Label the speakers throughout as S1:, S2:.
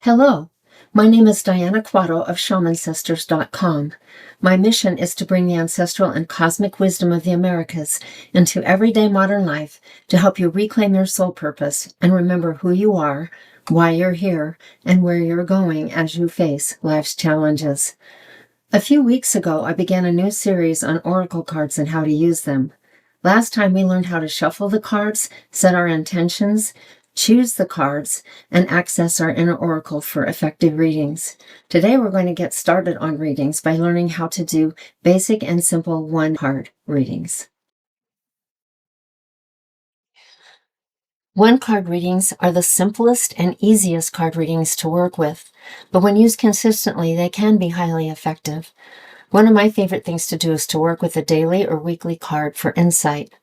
S1: Hello, my name is Diana Quatto of shamancestors.com. My mission is to bring the ancestral and cosmic wisdom of the Americas into everyday modern life to help you reclaim your soul purpose and remember who you are, why you're here, and where you're going as you face life's challenges. A few weeks ago, I began a new series on oracle cards and how to use them. Last time we learned how to shuffle the cards, set our intentions, choose the cards, and access our inner oracle for effective readings. Today we're going to get started on readings by learning how to do basic and simple one-card readings. One-card readings are the simplest and easiest card readings to work with, but when used consistently, they can be highly effective. One of my favorite things to do is to work with a daily or weekly card for insight.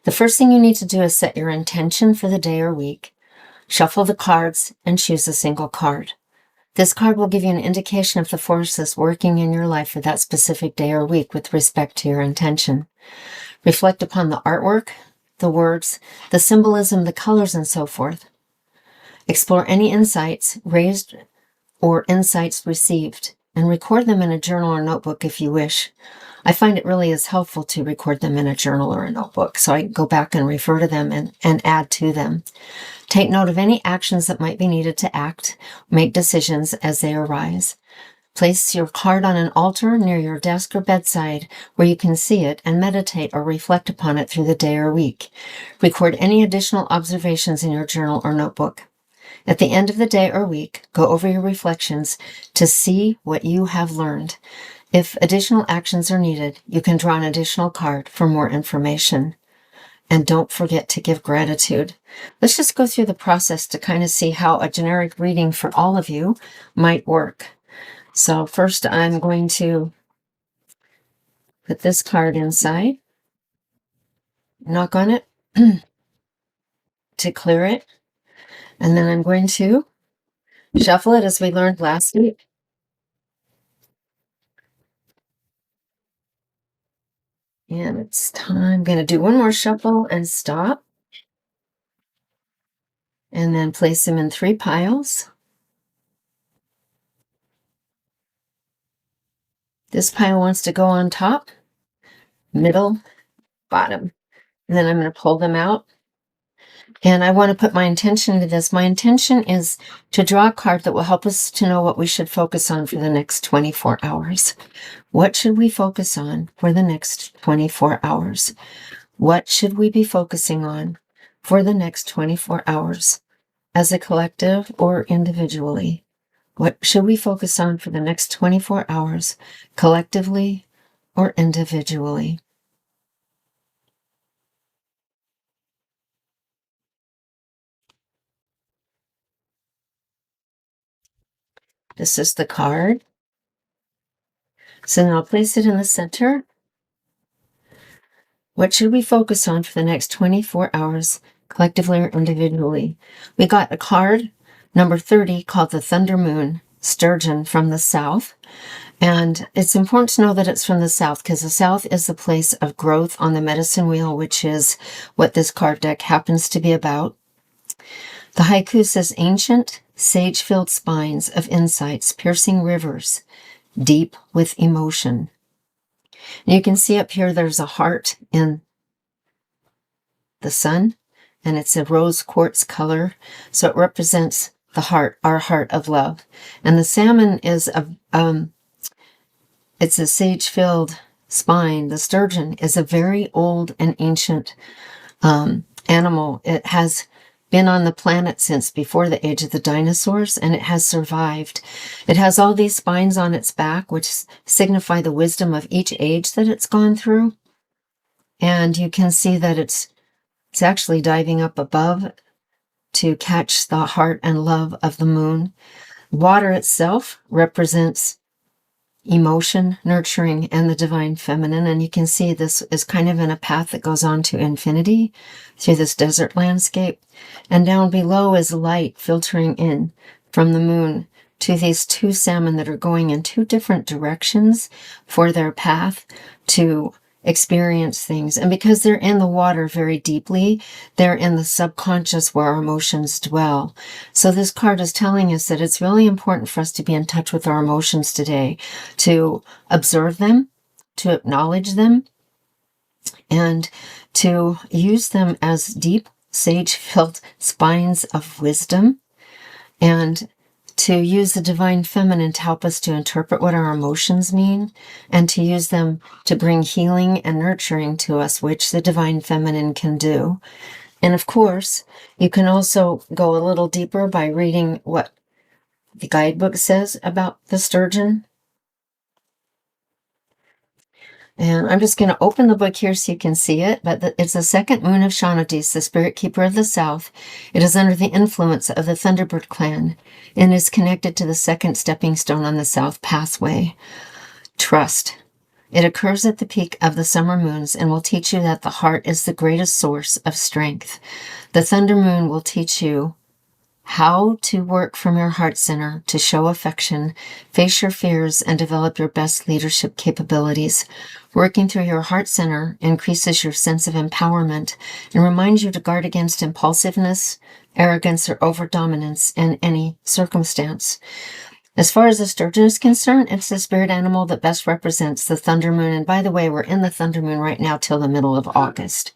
S1: The first thing you need to do is set your intention for the day or week. Shuffle the cards and choose a single card. This card will give you an indication of the forces working in your life for that specific day or week with respect to your intention. Reflect upon the artwork, the words, the symbolism, the colors, and so forth. Explore any insights raised or insights received, and record them in a journal or notebook if you wish. I find it really is helpful to record them in a journal or a notebook, so I go back and refer to them and add to them. Take note of any actions that might be needed to act, make decisions as they arise. Place your card on an altar near your desk or bedside where you can see it and meditate or reflect upon it through the day or week. Record any additional observations in your journal or notebook. At the end of the day or week, go over your reflections to see what you have learned. If additional actions are needed, you can draw an additional card for more information. And don't forget to give gratitude. Let's just go through the process to kind of see how a generic reading for all of you might work. So first I'm going to put this card inside, knock on it to clear it, and then I'm going to shuffle it as we learned last week. And it's time. I'm going to do one more shuffle and stop. And then place them in 3 piles. This pile wants to go on top, middle, bottom. And then I'm going to pull them out. And I want to put my intention into this. My intention is to draw a card that will help us to know what we should focus on for the next 24 hours. What should we focus on for the next 24 hours? What should we be focusing on for the next 24 hours as a collective or individually? What should we focus on for the next 24 hours collectively or individually? This is the card. So now I'll place it in the center. What should we focus on for the next 24 hours, collectively or individually? We got a card, number 30, called the Thunder Moon Sturgeon from the South. And it's important to know that it's from the South because the South is the place of growth on the medicine wheel, which is what this card deck happens to be about. The haiku says, ancient, sage-filled spines of insights piercing rivers, deep with emotion. And you can see up here there's a heart in the sun, and it's a rose quartz color, so it represents the heart, our heart of love. And the salmon is it's a sage-filled spine. The sturgeon is a very old and ancient animal. It has been on the planet since before the age of the dinosaurs, and it has survived. It has all these spines on its back, which signify the wisdom of each age that it's gone through. And you can see that it's actually diving up above to catch the heart and love of the moon. Water itself represents emotion, nurturing, and the divine feminine. And you can see this is kind of in a path that goes on to infinity through this desert landscape. And down below is light filtering in from the moon to these 2 salmon that are going in 2 different directions for their path to experience things. And because they're in the water very deeply, they're in the subconscious where our emotions dwell. So this card is telling us that it's really important for us to be in touch with our emotions today, to observe them, to acknowledge them, and to use them as deep, sage-filled spines of wisdom, and to use the divine feminine to help us to interpret what our emotions mean, and to use them to bring healing and nurturing to us, which the divine feminine can do. And of course, you can also go a little deeper by reading what the guidebook says about the sturgeon. And I'm just going to open the book here so you can see it, but it's the second moon of Shanadis, the spirit keeper of the south. It is under the influence of the Thunderbird clan and is connected to the second stepping stone on the south pathway. Trust. It occurs at the peak of the summer moons and will teach you that the heart is the greatest source of strength. The thunder moon will teach you how to work from your heart center to show affection, face your fears, and develop your best leadership capabilities. Working through your heart center increases your sense of empowerment and reminds you to guard against impulsiveness, arrogance, or overdominance in any circumstance. As far as the sturgeon is concerned, it's the spirit animal that best represents the thunder moon. And by the way, we're in the thunder moon right now till the middle of August.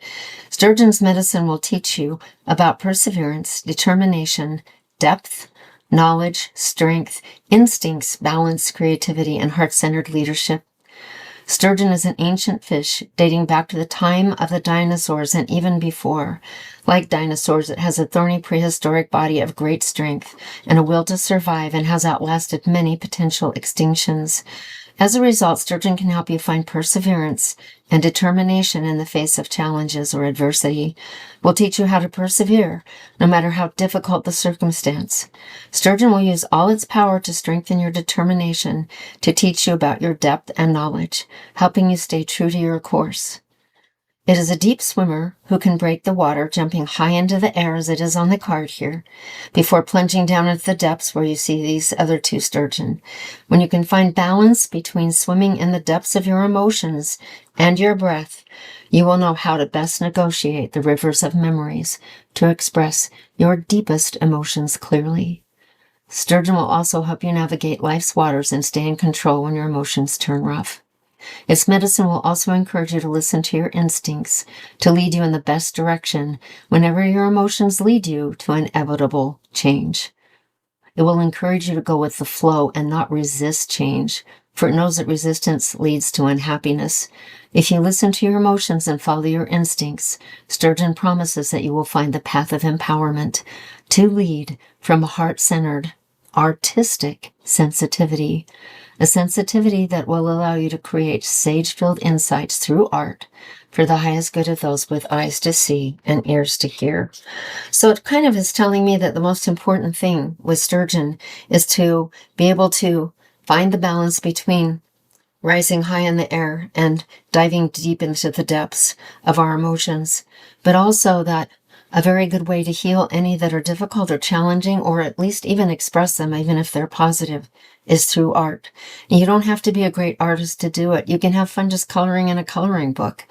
S1: Sturgeon's medicine will teach you about perseverance, determination, depth, knowledge, strength, instincts, balance, creativity, and heart-centered leadership. Sturgeon is an ancient fish dating back to the time of the dinosaurs and even before. Like dinosaurs, it has a thorny prehistoric body of great strength and a will to survive and has outlasted many potential extinctions. As a result, sturgeon can help you find perseverance and determination in the face of challenges or adversity. Will teach you how to persevere, no matter how difficult the circumstance. Sturgeon will use all its power to strengthen your determination, to teach you about your depth and knowledge, helping you stay true to your course. It is a deep swimmer who can break the water, jumping high into the air as it is on the card here, before plunging down into the depths where you see these other two sturgeon. When you can find balance between swimming in the depths of your emotions and your breath, you will know how to best negotiate the rivers of memories to express your deepest emotions clearly. Sturgeon will also help you navigate life's waters and stay in control when your emotions turn rough. Its medicine will also encourage you to listen to your instincts, to lead you in the best direction whenever your emotions lead you to inevitable change. It will encourage you to go with the flow and not resist change, for it knows that resistance leads to unhappiness. If you listen to your emotions and follow your instincts, Sturgeon promises that you will find the path of empowerment to lead from a heart-centered, artistic sensitivity. A sensitivity that will allow you to create sage-filled insights through art for the highest good of those with eyes to see and ears to hear. So it kind of is telling me that the most important thing with sturgeon is to be able to find the balance between rising high in the air and diving deep into the depths of our emotions, but also that a very good way to heal any that are difficult or challenging, or at least even express them, even if they're positive, is through art. And you don't have to be a great artist to do it. You can have fun just coloring in a coloring book.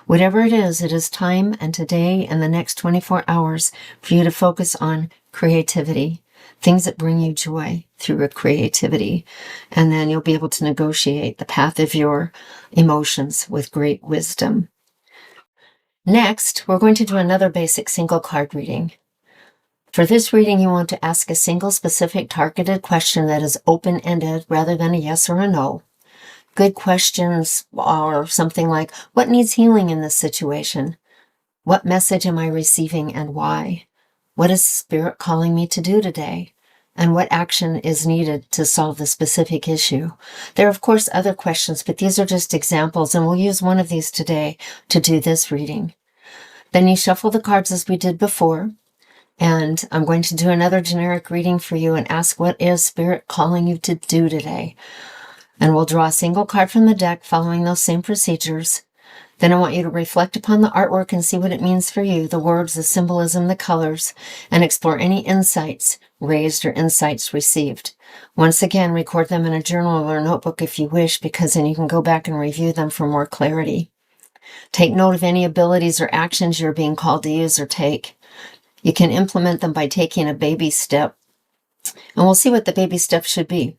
S1: Whatever it is time and today and the next 24 hours for you to focus on creativity, things that bring you joy through a creativity. And then you'll be able to negotiate the path of your emotions with great wisdom. Next, we're going to do another basic single card reading. For this reading, you want to ask a single specific targeted question that is open-ended rather than a yes or a no. Good questions are something like, what needs healing in this situation? What message am I receiving and why? What is Spirit calling me to do today? And what action is needed to solve the specific issue? There are, of course, other questions, but these are just examples, and we'll use one of these today to do this reading. Then you shuffle the cards as we did before, and I'm going to do another generic reading for you and ask what is Spirit calling you to do today. And we'll draw a single card from the deck following those same procedures. Then I want you to reflect upon the artwork and see what it means for you, the words, the symbolism, the colors, and explore any insights raised or insights received. Once again, record them in a journal or a notebook if you wish, because then you can go back and review them for more clarity. Take note of any abilities or actions you're being called to use or take. You can implement them by taking a baby step. And we'll see what the baby step should be.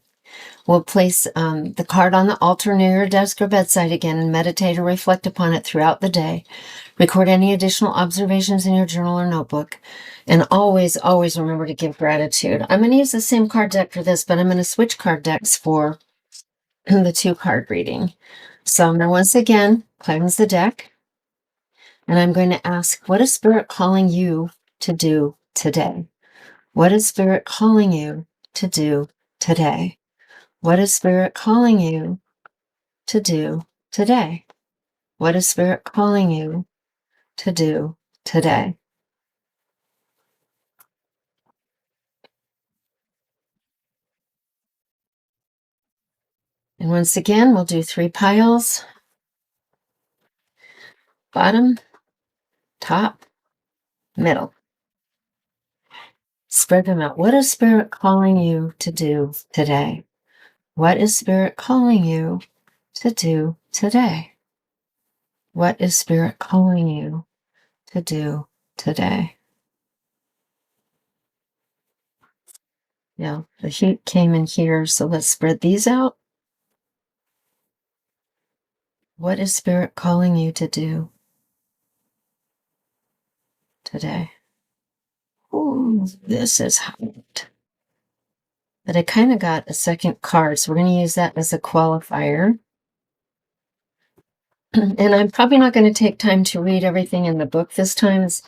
S1: We'll place the card on the altar near your desk or bedside again and meditate or reflect upon it throughout the day. Record any additional observations in your journal or notebook. And always, always remember to give gratitude. I'm going to use the same card deck for this, but I'm going to switch card decks for the 2-card reading. So now once again, cleanse the deck. And I'm going to ask, what is Spirit calling you to do today? What is Spirit calling you to do today? What is Spirit calling you to do today? What is Spirit calling you to do today? And once again, we'll do 3 piles. Bottom, top, middle. Spread them out. What is Spirit calling you to do today? What is Spirit calling you to do today? What is Spirit calling you to do today? Now, the heat came in here, so let's spread these out. What is Spirit calling you to do today? Ooh, this is hot. But I kind of got a second card, so we're going to use that as a qualifier. And I'm probably not going to take time to read everything in the book this time. It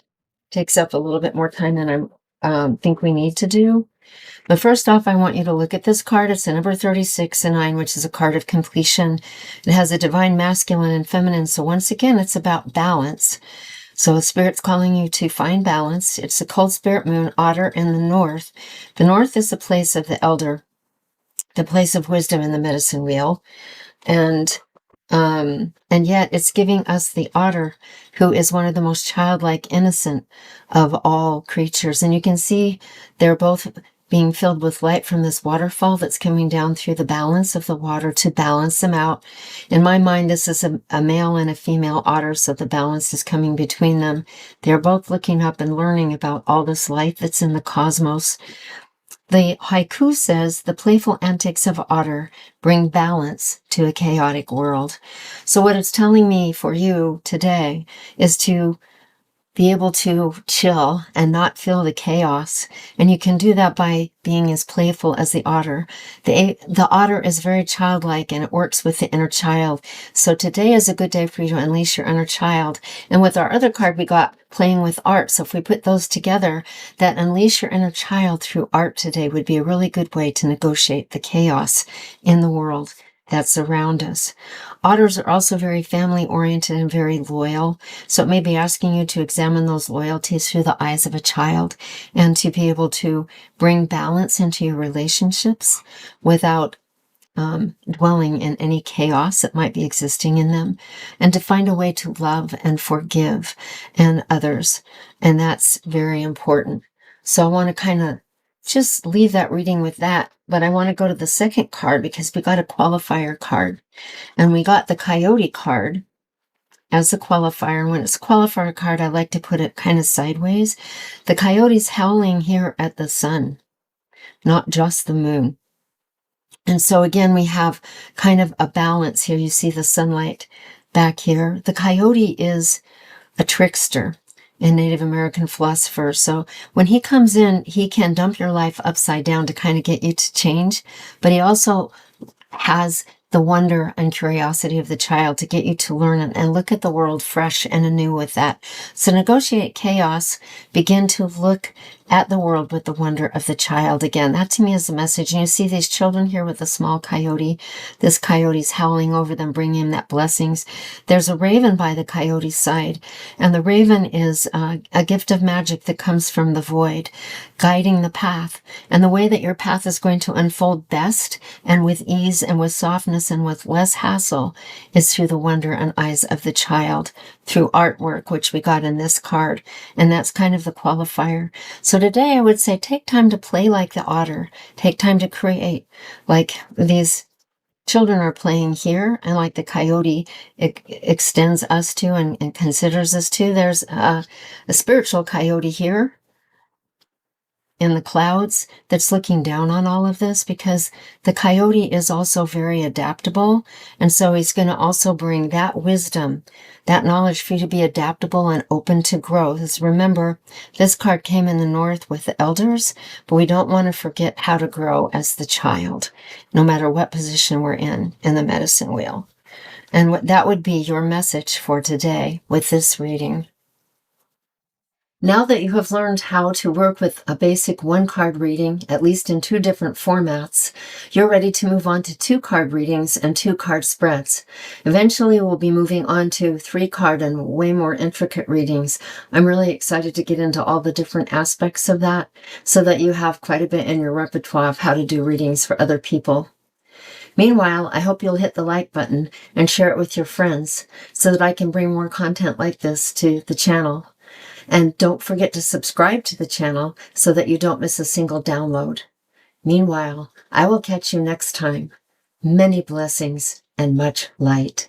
S1: takes up a little bit more time than I think we need to do. But first off, I want you to look at this card. It's a number 36 and 9, which is a card of completion. It has a divine masculine and feminine. So once again, it's about balance. So Spirit's calling you to find balance. It's a cold spirit moon, otter in the north. The north is the place of the elder, the place of wisdom in the medicine wheel. And yet it's giving us the otter, who is one of the most childlike, innocent of all creatures. And you can see they're both being filled with light from this waterfall that's coming down through the balance of the water to balance them out. In my mind, this is a male and a female otter, so the balance is coming between them. They're both looking up and learning about all this light that's in the cosmos. The haiku says, the playful antics of otter bring balance to a chaotic world. So what it's telling me for you today is to be able to chill and not feel the chaos. And you can do that by being as playful as the otter. The otter is very childlike, and it works with the inner child. So today is a good day for you to unleash your inner child. And with our other card, we got playing with art. So if we put those together, that unleash your inner child through art today would be a really good way to negotiate the chaos in the world that's around us. Otters are also very family-oriented and very loyal, so it may be asking you to examine those loyalties through the eyes of a child and to be able to bring balance into your relationships without dwelling in any chaos that might be existing in them, and to find a way to love and forgive and others, and that's very important. So I want to kind of just leave that reading with that, but I want to go to the second card because we got a qualifier card, and we got the coyote card as a qualifier. And when it's a qualifier card, I like to put it kind of sideways. The coyote's howling here at the sun, not just the moon. And so again, we have kind of a balance here. You see the sunlight back here. The coyote is a trickster and Native American philosopher. So when he comes in, he can dump your life upside down to kind of get you to change. But he also has the wonder and curiosity of the child to get you to learn and look at the world fresh and anew with that. So negotiate chaos, begin to look at the world with the wonder of the child again. That to me is the message. And you see these children here with a small coyote. This coyote's howling over them, bringing him that blessings. There's a raven by the coyote's side. And the raven is a gift of magic that comes from the void, guiding the path. And the way that your path is going to unfold best and with ease and with softness and with less hassle is through the wonder and eyes of the child, through artwork, which we got in this card. And that's kind of the qualifier. So today I would say take time to play like the otter. Take time to create like these children are playing here, and like the coyote extends us to and considers us to, there's a spiritual coyote here in the clouds that's looking down on all of this, because the coyote is also very adaptable. And so he's going to also bring that wisdom, that knowledge for you to be adaptable and open to growth. As remember, this card came in the north with the elders, but we don't want to forget how to grow as the child, no matter what position we're in the medicine wheel. And that would be your message for today with this reading. Now that you have learned how to work with a basic 1-card reading, at least in 2 different formats, you're ready to move on to 2-card readings and 2-card spreads. Eventually, we'll be moving on to 3-card and way more intricate readings. I'm really excited to get into all the different aspects of that so that you have quite a bit in your repertoire of how to do readings for other people. Meanwhile, I hope you'll hit the like button and share it with your friends so that I can bring more content like this to the channel. And don't forget to subscribe to the channel so that you don't miss a single download. Meanwhile, I will catch you next time. Many blessings and much light.